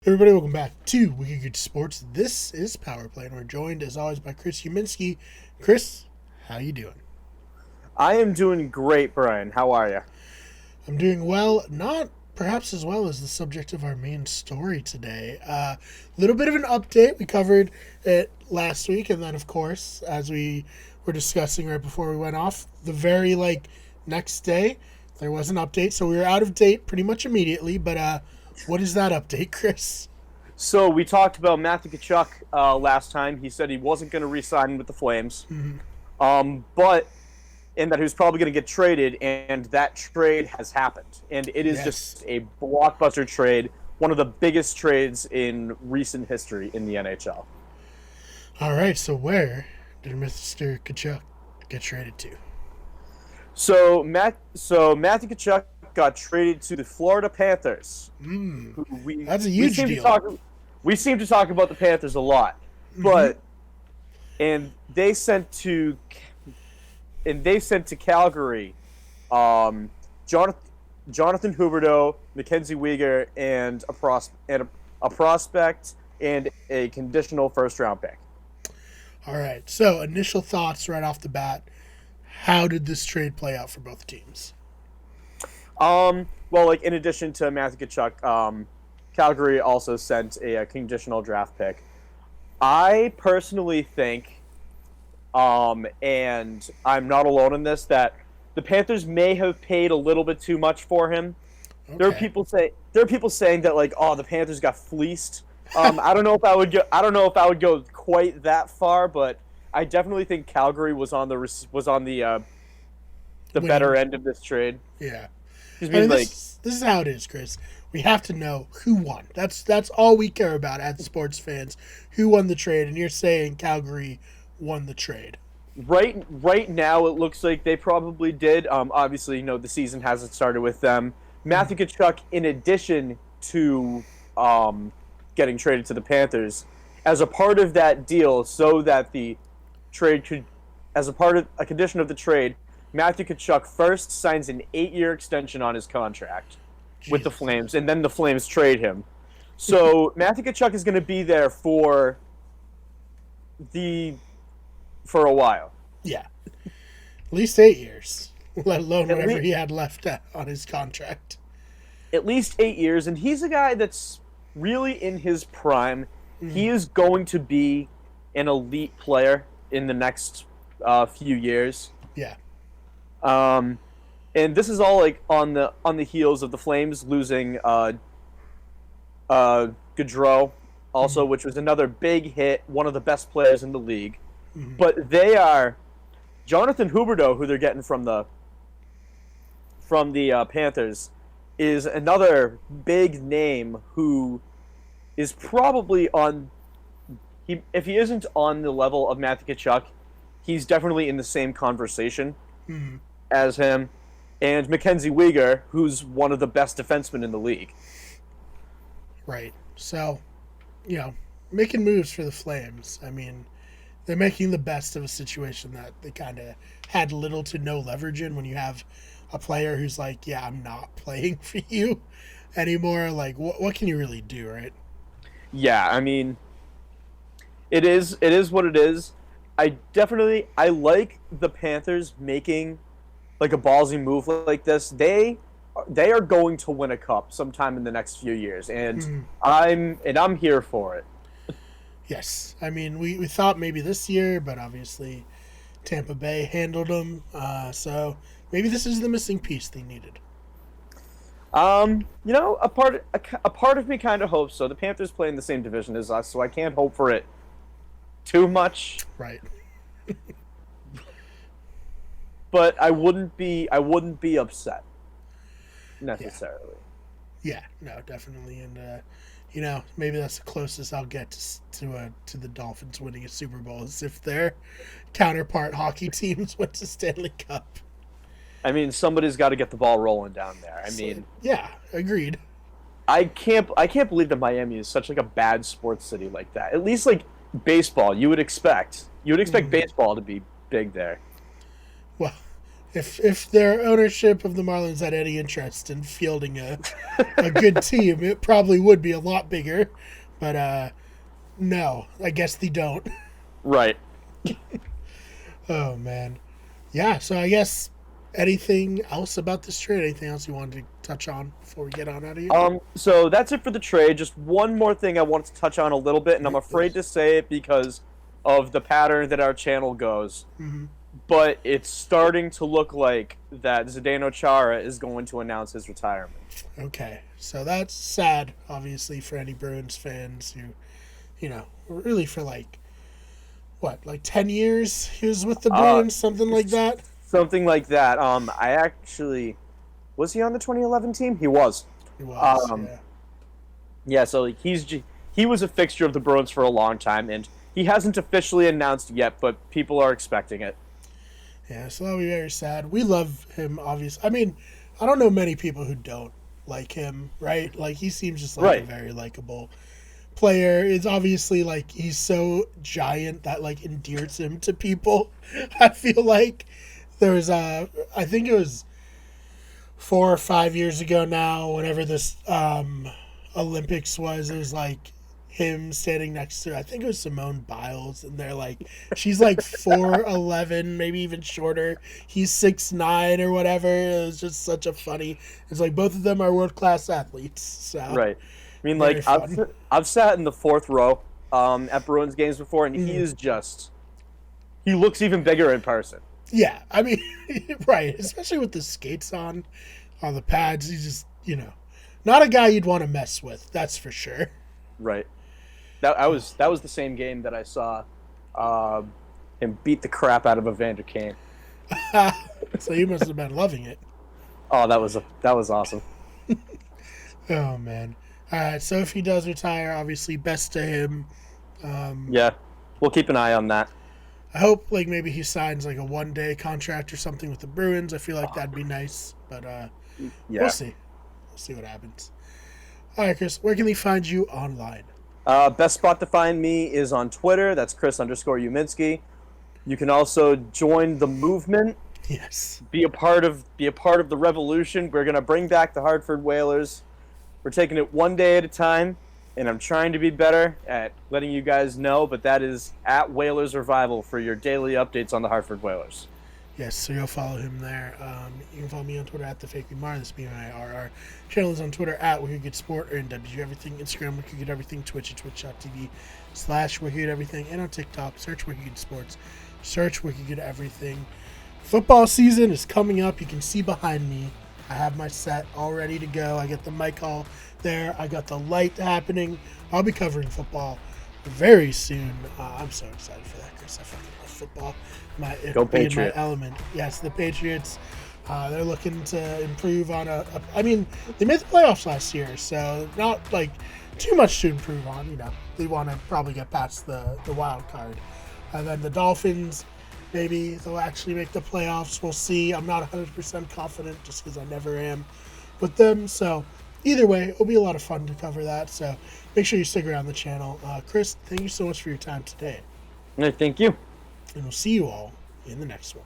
Everybody, welcome back to Wicked Good Sports. This is Power Play, and we're joined, as always, by Chris Uminski. Chris, how you doing? I am doing great, Brian. How are you? I'm doing well, not perhaps as well as the subject of our main story today. A little bit of an update. We covered it last week, and then, of course, as we were discussing right before we went off, the very, next day, there was an update. So we were out of date pretty much immediately, but what is that update, Chris? So we talked about Matthew Tkachuk last time. He said he wasn't going to re-sign with the Flames, Mm-hmm. but and that he was probably going to get traded, and that trade has happened, and it is Yes. just a blockbuster trade, one of the biggest trades in recent history in the NHL. All right, so where did Mr. Kachuk get traded to? So Matthew Tkachuk got traded to the Florida Panthers. Who That's a we huge seem to deal. talk about the Panthers a lot, but and they sent to Calgary, Jonathan Huberdeau, Mackenzie Weegar, and a prospect and a conditional first round pick. All right, so initial thoughts right off the bat. How did this trade play out for both teams? Well, in addition to Matthew Tkachuk, Calgary also sent a conditional draft pick. I personally think, and I'm not alone in this, that the Panthers may have paid a little bit too much for him. Okay. There are people saying that the Panthers got fleeced. I don't know if I would go quite that far, but I definitely think Calgary was on the better end of this trade. Yeah. I I mean, mean, this is how it is, Chris. We have to know who won. That's all we care about as sports fans. Who won the trade? And you're saying Calgary won the trade. right now it looks like they probably did. Obviously, the season hasn't started with them. Matthew Tkachuk, in addition to getting traded to the Panthers, as a part of that deal, so that the trade could, as a part of a condition of the trade, Matthew Tkachuk first signs an 8-year extension on his contract with the Jesus. Flames, and then the Flames trade him. So Matthew Tkachuk is going to be there for a while. Yeah. At least 8 years, let alone At whatever lea- he had left on his contract. At least 8 years, and he's a guy that's really in his prime. He is going to be an elite player in the next few years. Yeah. And this is all on the heels of the Flames losing Gaudreau, also, which was another big hit, one of the best players in the league. But they are Jonathan Huberdeau, who they're getting from the Panthers, is another big name who is probably if he isn't on the level of Matthew Tkachuk, he's definitely in the same conversation as him. And Mackenzie Weegar, who's one of the best defensemen in the league. Right. So, making moves for the Flames. I mean, they're making the best of a situation that they kind of had little to no leverage in when you have a player who's like, yeah, I'm not playing for you anymore. Like, what can you really do, right? Yeah, I mean, it is what it is. I like the Panthers making a ballsy move like this. They are going to win a cup sometime in the next few years, and I'm here for it. Yes. I mean, we thought maybe this year, but obviously Tampa Bay handled them. So maybe this is the missing piece they needed. A part of me kind of hopes so. The Panthers play in the same division as us, so I can't hope for it too much. Right. But I wouldn't be upset necessarily. Yeah, no, definitely. And, maybe that's the closest I'll get to the Dolphins winning a Super Bowl is if their counterpart hockey teams went to Stanley Cup. I mean, somebody's got to get the ball rolling down there. I mean, yeah, agreed. I can't believe that Miami is such a bad sports city like that. At least baseball, you would expect baseball to be big there. Well, If their ownership of the Marlins had any interest in fielding a good team, it probably would be a lot bigger. But no, I guess they don't. Right. Oh man, yeah. So I guess anything else about this trade? Anything else you wanted to touch on before we get on out of here? So that's it for the trade. Just one more thing I wanted to touch on a little bit, and I'm afraid to say it because of the pattern that our channel goes. Mm-hmm. But it's starting to look like that Zdeno Chara is going to announce his retirement. Okay, so that's sad, obviously, for any Bruins fans who, really for like 10 years he was with the Bruins, something like that. Something like that. I actually was he on the 2011 team? He was. He was. Yeah. Yeah. So he was a fixture of the Bruins for a long time, and he hasn't officially announced yet, but people are expecting it. Yeah, so that'll be very sad. We love him, obviously. I mean, I don't know many people who don't like him, right? Like, he seems just like a very likable player. It's obviously like he's so giant that like endears him to people. I feel like there was I think it was 4 or 5 years ago now, whenever this Olympics was, it was like him standing next to, I think it was Simone Biles, and they're like, she's like 4'11", maybe even shorter. He's 6'9" or whatever. It was just such a funny. It's like both of them are world class athletes. So right. I mean, like I've sat in the fourth row at Bruins games before, and he looks even bigger in person. Yeah, I mean, right, especially with the skates on the pads. He's just not a guy you'd want to mess with. That's for sure. Right. That was the same game that I saw him beat the crap out of Evander Kane. So you must have been loving it. Oh, that was awesome. Oh man. All right. So if he does retire, obviously best to him. Yeah, we'll keep an eye on that. I hope like maybe he signs like a 1-day contract or something with the Bruins. I feel like that'd be nice, but we'll see. We'll see what happens. All right, Chris. Where can they find you online? Best spot to find me is on Twitter. That's Chris_Uminski. You can also join the movement. Yes. Be a part of the revolution. We're gonna bring back the Hartford Whalers. We're taking it one day at a time, and I'm trying to be better at letting you guys know. But that is at Whalers Revival for your daily updates on the Hartford Whalers. Yes, so you'll follow him there. You can follow me on Twitter at TheFakeMar. That's BMIRR. Channel is on Twitter at We're Here Good Sport or NW Everything. Instagram, We're Here Good Everything. Twitch at twitch.tv/We're Here Good Everything. And on TikTok, search We're Here Good Sports. Search We're Here Good Everything. Football season is coming up. You can see behind me. I have my set all ready to go. I got the mic all there. I got the light happening. I'll be covering football very soon. I'm so excited for that, Chris. I fucking love football. Go Patriots. My element. Yes, the Patriots. They're looking to improve on I mean, they made the playoffs last year, so not like too much to improve on. They want to probably get past the wild card. And then the Dolphins, maybe they'll actually make the playoffs. We'll see. I'm not 100% confident just because I never am with them. So either way, it'll be a lot of fun to cover that. So make sure you stick around the channel. Chris, thank you so much for your time today. Thank you. And we'll see you all in the next one.